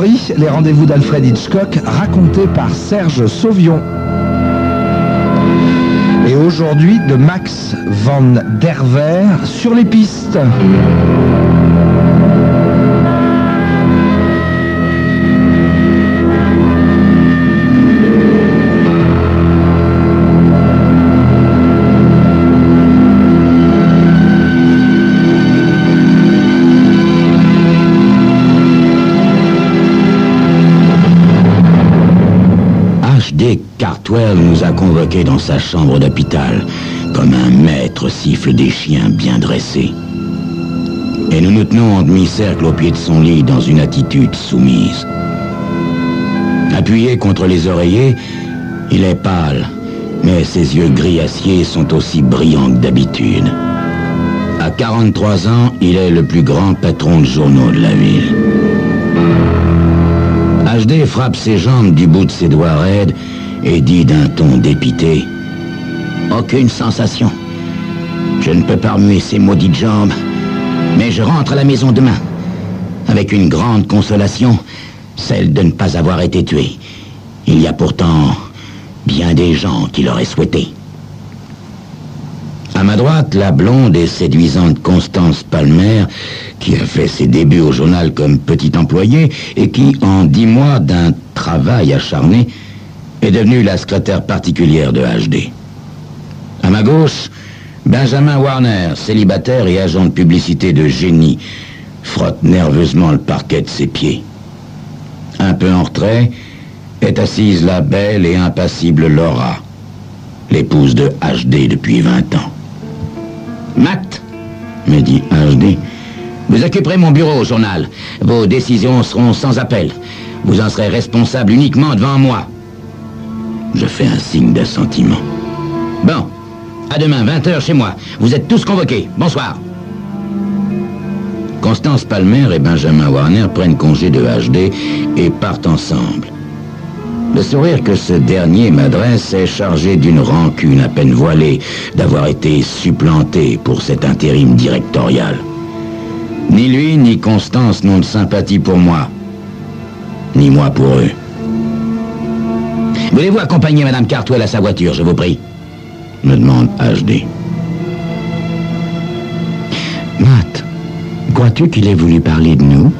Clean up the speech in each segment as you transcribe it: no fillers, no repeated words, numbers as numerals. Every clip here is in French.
Story, les rendez-vous d'Alfred Hitchcock, racontés par Serge Sauvion. Et aujourd'hui, de Max van der Veer sur les pistes. Cartwell nous a convoqués dans sa chambre d'hôpital, comme un maître siffle des chiens bien dressés. Et nous nous tenons en demi-cercle au pied de son lit dans une attitude soumise. Appuyé contre les oreillers, il est pâle, mais ses yeux gris acier sont aussi brillants que d'habitude. À 43 ans, il est le plus grand patron de journaux de la ville. HD frappe ses jambes du bout de ses doigts raides et dit d'un ton dépité: « Aucune sensation. Je ne peux pas remuer ces maudites jambes, mais je rentre à la maison demain, avec une grande consolation, celle de ne pas avoir été tué. Il y a pourtant bien des gens qui l'auraient souhaité. » À ma droite, la blonde et séduisante Constance Palmer, qui a fait ses débuts au journal comme petite employée et qui, en 10 mois d'un travail acharné, est devenue la secrétaire particulière de HD. À ma gauche, Benjamin Warner, célibataire et agent de publicité de génie, frotte nerveusement le parquet de ses pieds. Un peu en retrait, est assise la belle et impassible Laura, l'épouse de HD depuis 20 ans. « Matt, me dit HD, vous occuperez mon bureau au journal. Vos décisions seront sans appel. Vous en serez responsable uniquement devant moi. » Je fais un signe d'assentiment. « Bon, à demain, 20h chez moi. Vous êtes tous convoqués. Bonsoir. » Constance Palmer et Benjamin Warner prennent congé de HD et partent ensemble. Le sourire que ce dernier m'adresse est chargé d'une rancune à peine voilée d'avoir été supplanté pour cet intérim directorial. Ni lui ni Constance n'ont de sympathie pour moi, ni moi pour eux. « Voulez-vous accompagner Madame Cartwell à sa voiture, je vous prie ?» me demande HD. « Matt, crois-tu qu'il ait voulu parler de nous ?»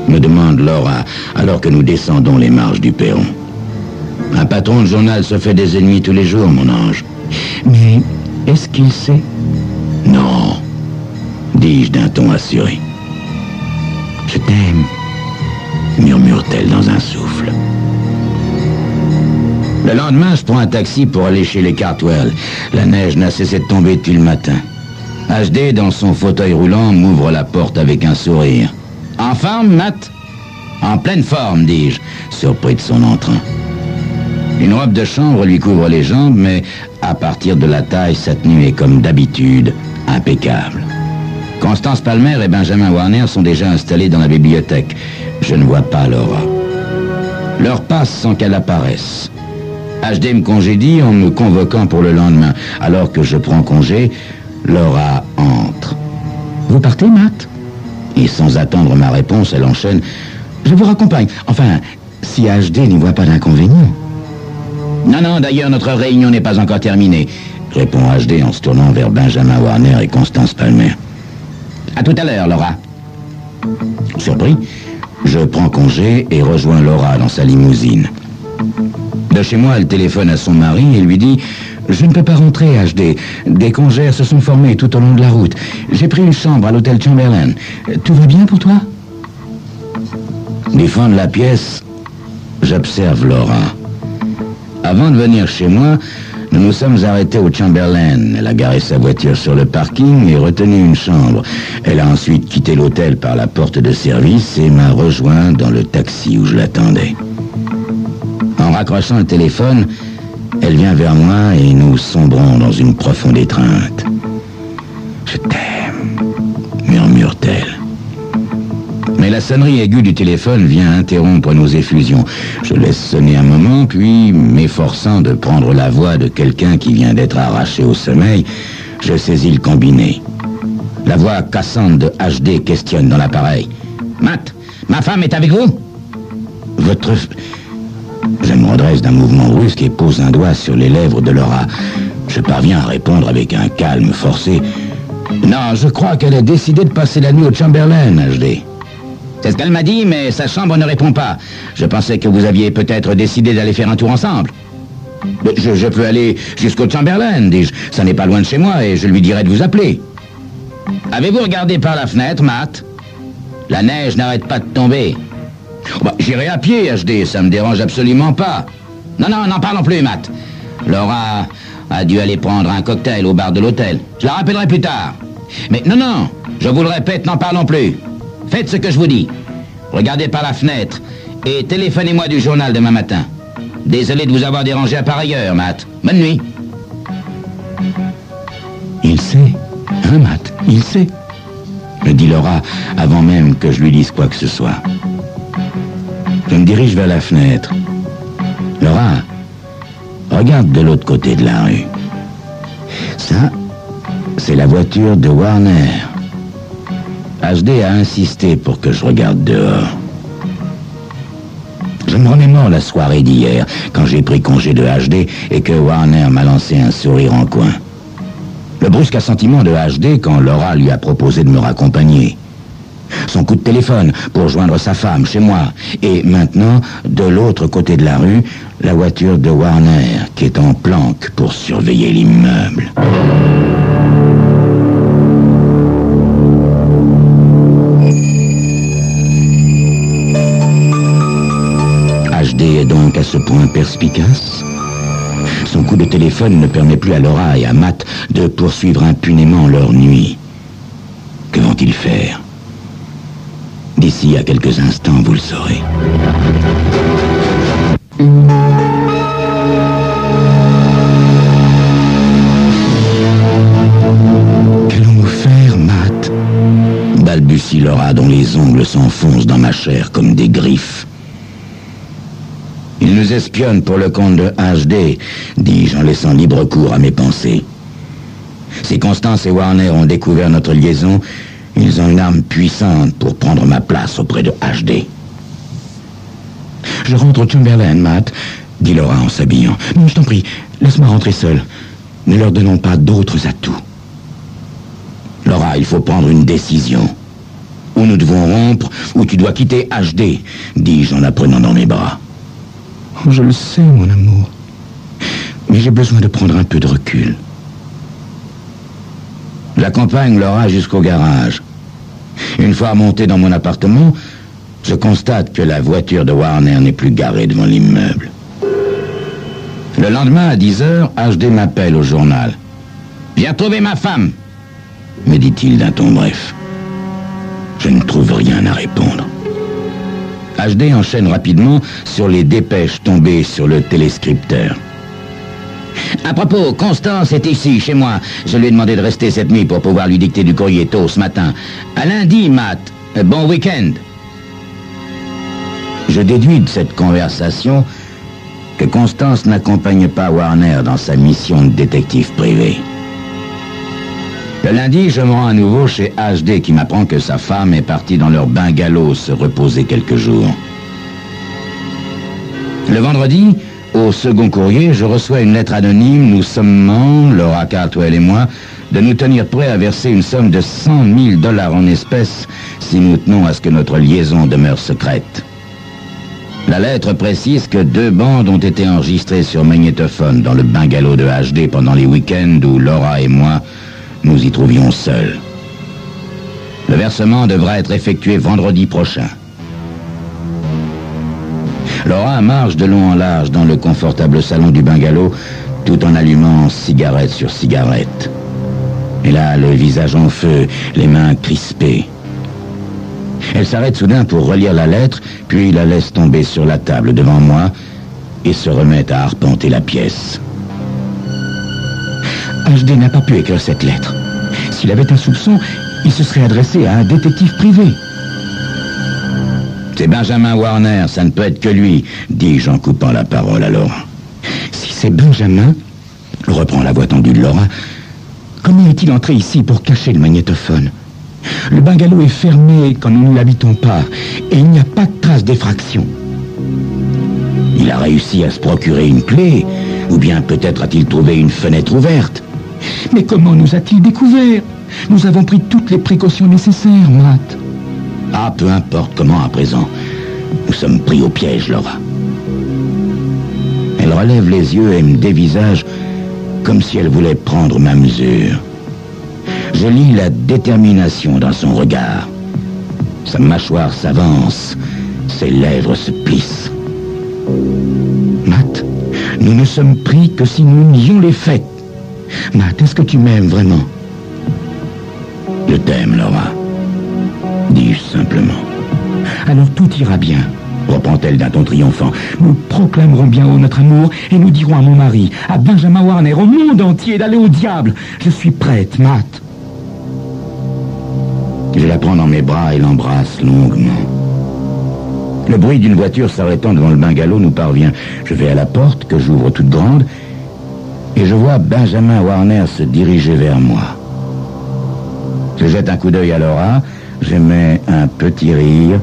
me demande Laura, alors que nous descendons les marches du perron. « Un patron de journal se fait des ennemis tous les jours, mon ange. »« Mais est-ce qu'il sait ?»« Non, dis-je d'un ton assuré. »« Je t'aime, » murmure-t-elle dans un souffle. Le lendemain, je prends un taxi pour aller chez les Cartwell. La neige n'a cessé de tomber depuis le matin. HD, dans son fauteuil roulant, m'ouvre la porte avec un sourire. « En forme, Matt ?»« En pleine forme, dis-je, surpris de son entrain. Une robe de chambre lui couvre les jambes, mais à partir de la taille, sa tenue est comme d'habitude, impeccable. Constance Palmer et Benjamin Warner sont déjà installés dans la bibliothèque. Je ne vois pas Laura. L'heure passe sans qu'elle apparaisse. HD me congédie en me convoquant pour le lendemain. Alors que je prends congé, Laura entre. « Vous partez, Matt ?» Et sans attendre ma réponse, elle enchaîne. « Je vous raccompagne. Enfin, si HD n'y voit pas d'inconvénient. » « Non, d'ailleurs, notre réunion n'est pas encore terminée, » répond HD en se tournant vers Benjamin Warner et Constance Palmer. « À tout à l'heure, Laura. » Surpris, je prends congé et rejoins Laura dans sa limousine. De chez moi, elle téléphone à son mari et lui dit « Je ne peux pas rentrer, HD. Des congères se sont formés tout au long de la route. J'ai pris une chambre à l'hôtel Chamberlain. Tout va bien pour toi ?» Du fond de la pièce, j'observe Laura. Avant de venir chez moi, nous nous sommes arrêtés au Chamberlain. Elle a garé sa voiture sur le parking et retenu une chambre. Elle a ensuite quitté l'hôtel par la porte de service et m'a rejoint dans le taxi où je l'attendais. En raccrochant le téléphone, elle vient vers moi et nous sombrons dans une profonde étreinte. « Je t'aime », murmure-t-elle. Mais la sonnerie aiguë du téléphone vient interrompre nos effusions. Je laisse sonner un moment, puis, m'efforçant de prendre la voix de quelqu'un qui vient d'être arraché au sommeil, je saisis le combiné. La voix cassante de HD questionne dans l'appareil. « Matt, ma femme est avec vous ?» Votre... Je me redresse d'un mouvement brusque et pose un doigt sur les lèvres de Laura. Je parviens à répondre avec un calme forcé. Non, je crois qu'elle a décidé de passer la nuit au Chamberlain, HD. C'est ce qu'elle m'a dit, mais sa chambre ne répond pas. Je pensais que vous aviez peut-être décidé d'aller faire un tour ensemble. Je peux aller jusqu'au Chamberlain, dis-je. Ça n'est pas loin de chez moi et je lui dirai de vous appeler. Avez-vous regardé par la fenêtre, Matt? La neige n'arrête pas de tomber. Bah, j'irai à pied, HD, ça me dérange absolument pas. Non, n'en parlons plus, Matt. Laura a dû aller prendre un cocktail au bar de l'hôtel. Je la rappellerai plus tard. Mais non, je vous le répète, n'en parlons plus. Faites ce que je vous dis. Regardez par la fenêtre et téléphonez-moi du journal demain matin. Désolé de vous avoir dérangé à pareille heure, Matt. Bonne nuit. Il sait, hein, Matt, il sait, me dit Laura avant même que je lui dise quoi que ce soit. Je me dirige vers la fenêtre. Laura, regarde de l'autre côté de la rue. Ça, c'est la voiture de Warner. HD a insisté pour que je regarde dehors. Je me remémore la soirée d'hier, quand j'ai pris congé de HD et que Warner m'a lancé un sourire en coin. Le brusque assentiment de HD quand Laura lui a proposé de me raccompagner. Son coup de téléphone pour joindre sa femme chez moi. Et maintenant, de l'autre côté de la rue, la voiture de Warner qui est en planque pour surveiller l'immeuble. HD est donc à ce point perspicace. Son coup de téléphone ne permet plus à Laura et à Matt de poursuivre impunément leur nuit. Que vont-ils faire? D'ici à quelques instants, vous le saurez. Qu'allons-nous faire, Matt? Balbutie Laura dont les ongles s'enfoncent dans ma chair comme des griffes. Il nous espionne pour le compte de HD, dis-je en laissant libre cours à mes pensées. Si Constance et Warner ont découvert notre liaison, ils ont une arme puissante pour prendre ma place auprès de HD. Je rentre au Chamberlain, Matt, dit Laura en s'habillant. Non, je t'en prie, laisse-moi rentrer seul. Ne leur donnons pas d'autres atouts. Laura, il faut prendre une décision. Ou nous devons rompre, ou tu dois quitter HD, dis-je en la prenant dans mes bras. Oh, je le sais, mon amour. Mais j'ai besoin de prendre un peu de recul. J'accompagne Laura jusqu'au garage. Une fois monté dans mon appartement, je constate que la voiture de Warner n'est plus garée devant l'immeuble. Le lendemain, à 10h, HD m'appelle au journal. « Viens trouver ma femme !» me dit-il d'un ton bref. Je ne trouve rien à répondre. HD enchaîne rapidement sur les dépêches tombées sur le téléscripteur. À propos, Constance est ici, chez moi. Je lui ai demandé de rester cette nuit pour pouvoir lui dicter du courrier tôt ce matin. À lundi, Matt. Bon week-end. Je déduis de cette conversation que Constance n'accompagne pas Warner dans sa mission de détective privé. Le lundi, je me rends à nouveau chez HD qui m'apprend que sa femme est partie dans leur bungalow se reposer quelques jours. Le vendredi, au second courrier, je reçois une lettre anonyme nous sommant, Laura Cartwell et moi, de nous tenir prêts à verser une somme de 100 000 $ en espèces si nous tenons à ce que notre liaison demeure secrète. La lettre précise que 2 bandes ont été enregistrées sur magnétophone dans le bungalow de HD pendant les week-ends où Laura et moi nous y trouvions seuls. Le versement devra être effectué vendredi prochain. Laura marche de long en large dans le confortable salon du bungalow, tout en allumant cigarette sur cigarette. Elle a le visage en feu, les mains crispées. Elle s'arrête soudain pour relire la lettre, puis la laisse tomber sur la table devant moi et se remet à arpenter la pièce. HD n'a pas pu écrire cette lettre. S'il avait un soupçon, il se serait adressé à un détective privé. C'est Benjamin Warner, ça ne peut être que lui, dis-je en coupant la parole à Laura. Si c'est Benjamin, reprend la voix tendue de Laura, comment est-il entré ici pour cacher le magnétophone? Le bungalow est fermé quand nous ne l'habitons pas, et il n'y a pas de trace d'effraction. Il a réussi à se procurer une clé, ou bien peut-être a-t-il trouvé une fenêtre ouverte. Mais comment nous a-t-il découvert? Nous avons pris toutes les précautions nécessaires, Matt. Ah, peu importe comment à présent. Nous sommes pris au piège, Laura. Elle relève les yeux et me dévisage comme si elle voulait prendre ma mesure. Je lis la détermination dans son regard. Sa mâchoire s'avance, ses lèvres se plissent. Matt, nous ne sommes pris que si nous nions les faits. Matt, est-ce que tu m'aimes vraiment? Je t'aime, Laura, dis-je simplement. Alors tout ira bien, reprend-elle d'un ton triomphant. Nous proclamerons bien haut notre amour et nous dirons à mon mari, à Benjamin Warner, au monde entier d'aller au diable. Je suis prête, Matt. Je la prends dans mes bras et l'embrasse longuement. Le bruit d'une voiture s'arrêtant devant le bungalow nous parvient. Je vais à la porte, que j'ouvre toute grande, et je vois Benjamin Warner se diriger vers moi. Je jette un coup d'œil à Laura, j'émets un petit rire,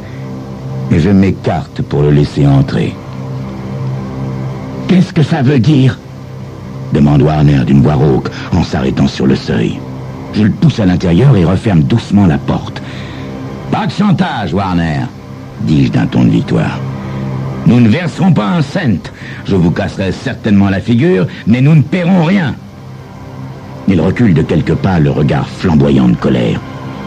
et je m'écarte pour le laisser entrer. « Qu'est-ce que ça veut dire ?» demande Warner d'une voix rauque en s'arrêtant sur le seuil. Je le pousse à l'intérieur et referme doucement la porte. « Pas de chantage, Warner !» dis-je d'un ton de victoire. « Nous ne verserons pas un cent. Je vous casserai certainement la figure, mais nous ne paierons rien. » Il recule de quelques pas, le regard flamboyant de colère.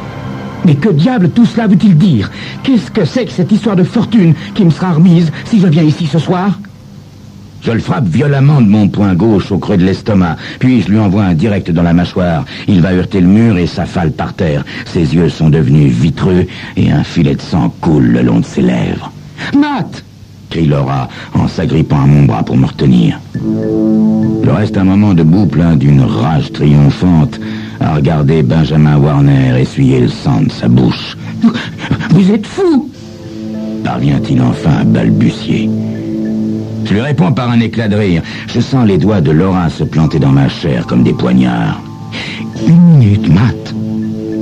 « Mais que diable tout cela veut-il dire? Qu'est-ce que c'est que cette histoire de fortune qui me sera remise si je viens ici ce soir ?» Je le frappe violemment de mon poing gauche au creux de l'estomac, puis je lui envoie un direct dans la mâchoire. Il va heurter le mur et s'affale par terre. Ses yeux sont devenus vitreux et un filet de sang coule le long de ses lèvres. « Matt !» crie Laura en s'agrippant à mon bras pour me retenir. Je reste un moment debout plein d'une rage triomphante à regarder Benjamin Warner essuyer le sang de sa bouche. « Vous êtes fou !» parvient-il enfin à balbutier. Je lui réponds par un éclat de rire. Je sens les doigts de Laura se planter dans ma chair comme des poignards. « Une minute, Matt, »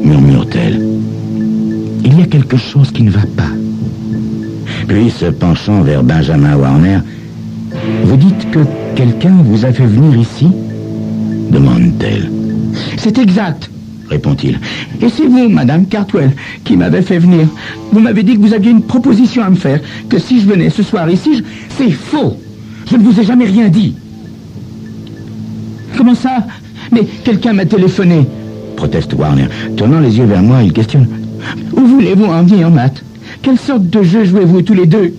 murmure-t-elle. « Il y a quelque chose qui ne va pas. » Puis, se penchant vers Benjamin Warner, « Vous dites que quelqu'un vous a fait venir ici ?» demande-t-elle. « C'est exact, » répond-il. « Et c'est vous, Madame Cartwell, qui m'avez fait venir. Vous m'avez dit que vous aviez une proposition à me faire, que si je venais ce soir ici, C'est faux. Je ne vous ai jamais rien dit. » « Comment ça? Mais quelqu'un m'a téléphoné, » proteste Warner. Tournant les yeux vers moi, il questionne. « Où voulez-vous en venir, Matt? Quelle sorte de jeu jouez-vous tous les deux? »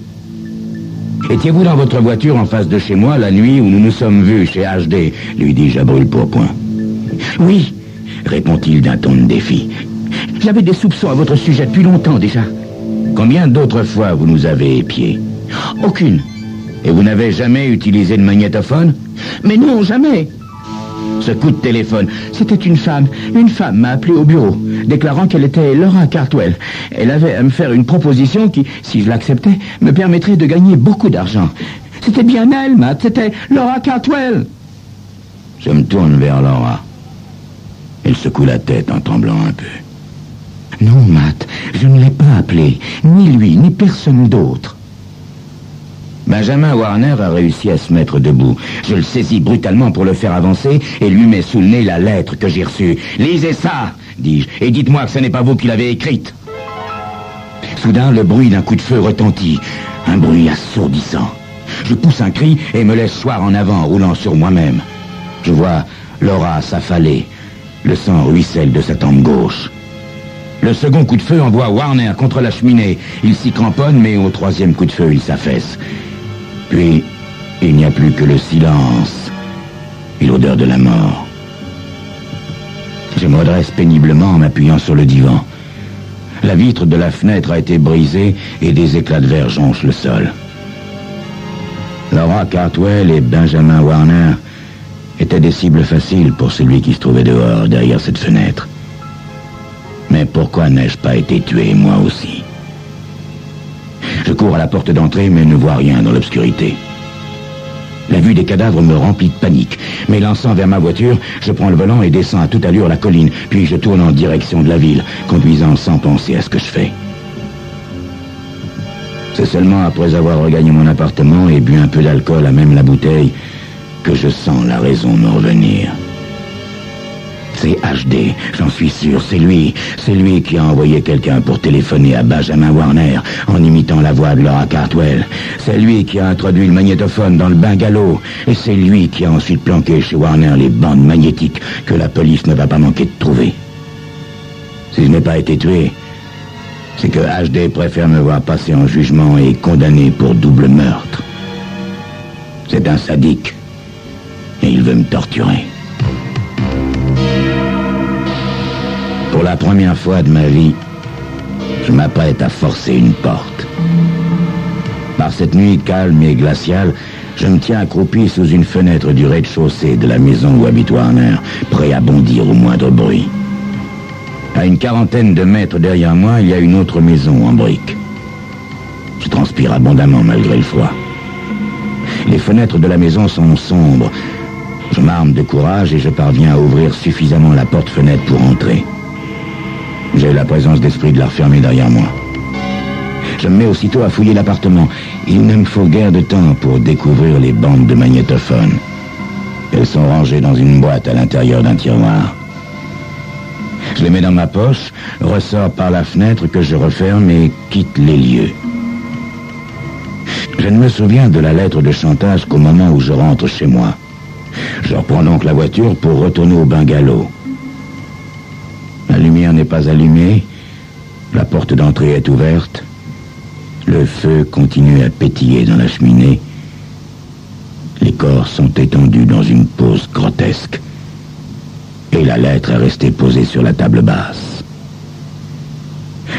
Étiez-vous dans votre voiture en face de chez moi la nuit où nous nous sommes vus chez HD, lui dis-je à brûle-pourpoint. Oui, répond-il d'un ton de défi. J'avais des soupçons à votre sujet depuis longtemps déjà. Combien d'autres fois vous nous avez épiés? Aucune. Et vous n'avez jamais utilisé de magnétophone? Mais non, jamais. Ce coup de téléphone, c'était une femme. Une femme m'a appelé au bureau, déclarant qu'elle était Laura Cartwell. Elle avait à me faire une proposition qui, si je l'acceptais, me permettrait de gagner beaucoup d'argent. C'était bien elle, Matt, c'était Laura Cartwell. Je me tourne vers Laura. Elle secoue la tête en tremblant un peu. Non, Matt, je ne l'ai pas appelé. Ni lui, ni personne d'autre. Benjamin Warner a réussi à se mettre debout. Je le saisis brutalement pour le faire avancer et lui mets sous le nez la lettre que j'ai reçue. « Lisez ça !» dis-je, « et dites-moi que ce n'est pas vous qui l'avez écrite. » Soudain, le bruit d'un coup de feu retentit. Un bruit assourdissant. Je pousse un cri et me laisse choir en avant, roulant sur moi-même. Je vois Laura s'affaler. Le sang ruisselle de sa tempe gauche. Le second coup de feu envoie Warner contre la cheminée. Il s'y cramponne, mais au troisième coup de feu, il s'affaisse. Puis, il n'y a plus que le silence et l'odeur de la mort. Je me redresse péniblement en m'appuyant sur le divan. La vitre de la fenêtre a été brisée et des éclats de verre jonchent le sol. Laura Cartwell et Benjamin Warner étaient des cibles faciles pour celui qui se trouvait dehors, derrière cette fenêtre. Mais pourquoi n'ai-je pas été tué, moi aussi? Je cours à la porte d'entrée, mais ne vois rien dans l'obscurité. La vue des cadavres me remplit de panique. M'élançant vers ma voiture, je prends le volant et descends à toute allure la colline, puis je tourne en direction de la ville, conduisant sans penser à ce que je fais. C'est seulement après avoir regagné mon appartement et bu un peu d'alcool à même la bouteille que je sens la raison me revenir. C'est HD, j'en suis sûr, c'est lui. C'est lui qui a envoyé quelqu'un pour téléphoner à Benjamin Warner en imitant la voix de Laura Cartwell. C'est lui qui a introduit le magnétophone dans le bungalow. Et c'est lui qui a ensuite planqué chez Warner les bandes magnétiques que la police ne va pas manquer de trouver. Si je n'ai pas été tué, c'est que HD préfère me voir passer en jugement et condamné pour double meurtre. C'est un sadique. Et il veut me torturer. Pour la première fois de ma vie, je m'apprête à forcer une porte. Par cette nuit calme et glaciale, je me tiens accroupi sous une fenêtre du rez-de-chaussée de la maison où habite Warner, prêt à bondir au moindre bruit. À une quarantaine de mètres derrière moi, il y a une autre maison en briques. Je transpire abondamment malgré le froid. Les fenêtres de la maison sont sombres. Je m'arme de courage et je parviens à ouvrir suffisamment la porte-fenêtre pour entrer. J'ai la présence d'esprit de la refermer derrière moi. Je me mets aussitôt à fouiller l'appartement. Il ne me faut guère de temps pour découvrir les bandes de magnétophone. Elles sont rangées dans une boîte à l'intérieur d'un tiroir. Je les mets dans ma poche, ressors par la fenêtre que je referme et quitte les lieux. Je ne me souviens de la lettre de chantage qu'au moment où je rentre chez moi. Je reprends donc la voiture pour retourner au bungalow. La lumière n'est pas allumée, la porte d'entrée est ouverte, le feu continue à pétiller dans la cheminée. Les corps sont étendus dans une pose grotesque. Et la lettre est restée posée sur la table basse.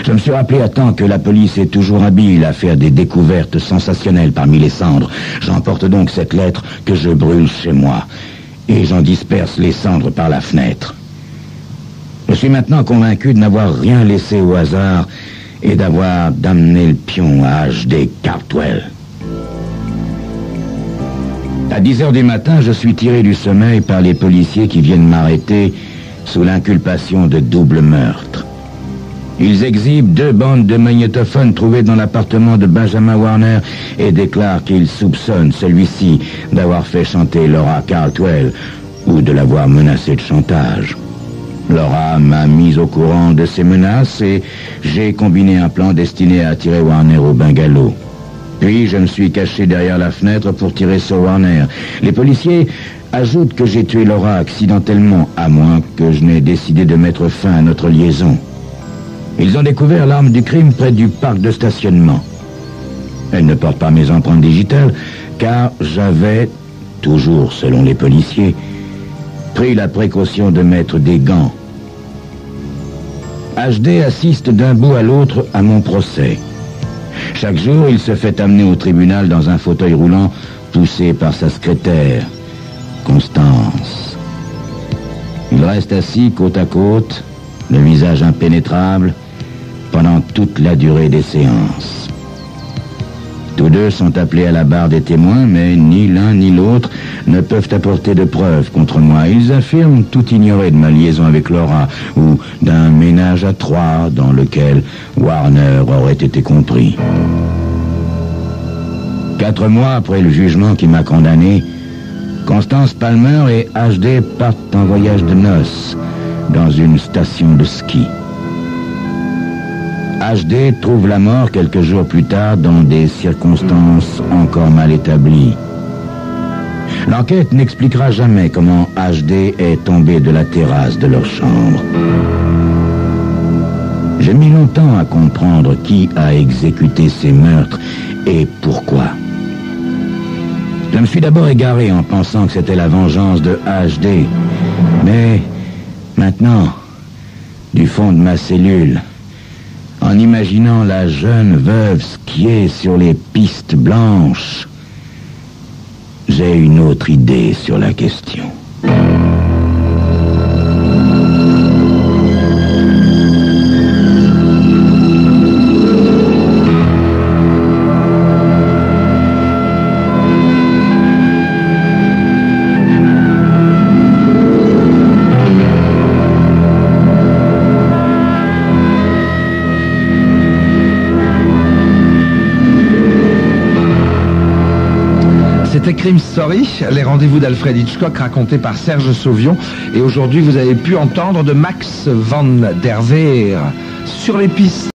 Je me suis rappelé à temps que la police est toujours habile à faire des découvertes sensationnelles parmi les cendres. J'emporte donc cette lettre que je brûle chez moi. Et j'en disperse les cendres par la fenêtre. Je suis maintenant convaincu de n'avoir rien laissé au hasard et d'avoir damné le pion à HD Cartwell. À 10 heures du matin, je suis tiré du sommeil par les policiers qui viennent m'arrêter sous l'inculpation de double meurtre. Ils exhibent 2 bandes de magnétophone trouvées dans l'appartement de Benjamin Warner et déclarent qu'ils soupçonnent celui-ci d'avoir fait chanter Laura Cartwell ou de l'avoir menacée de chantage. Laura m'a mis au courant de ces menaces et j'ai combiné un plan destiné à attirer Warner au bungalow. Puis je me suis caché derrière la fenêtre pour tirer sur Warner. Les policiers ajoutent que j'ai tué Laura accidentellement, à moins que je n'ai décidé de mettre fin à notre liaison. Ils ont découvert l'arme du crime près du parc de stationnement. Elle ne porte pas mes empreintes digitales, car j'avais, toujours selon les policiers, pris la précaution de mettre des gants. HD assiste d'un bout à l'autre à mon procès. Chaque jour, il se fait amener au tribunal dans un fauteuil roulant poussé par sa secrétaire, Constance. Il reste assis côte à côte, le visage impénétrable, pendant toute la durée des séances. Tous deux sont appelés à la barre des témoins, mais ni l'un ni l'autre ne peuvent apporter de preuves contre moi. Ils affirment tout ignorer de ma liaison avec Laura ou d'un ménage à 3 dans lequel Warner aurait été compris. 4 mois après le jugement qui m'a condamné, Constance Palmer et HD partent en voyage de noces dans une station de ski. HD trouve la mort quelques jours plus tard dans des circonstances encore mal établies. L'enquête n'expliquera jamais comment HD est tombé de la terrasse de leur chambre. J'ai mis longtemps à comprendre qui a exécuté ces meurtres et pourquoi. Je me suis d'abord égaré en pensant que c'était la vengeance de HD. Mais maintenant, du fond de ma cellule, en imaginant la jeune veuve skier sur les pistes blanches, j'ai une autre idée sur la question. C'était Crime Story, les rendez-vous d'Alfred Hitchcock racontés par Serge Sauvion. Et aujourd'hui, vous avez pu entendre de Max van der Veer sur les pistes.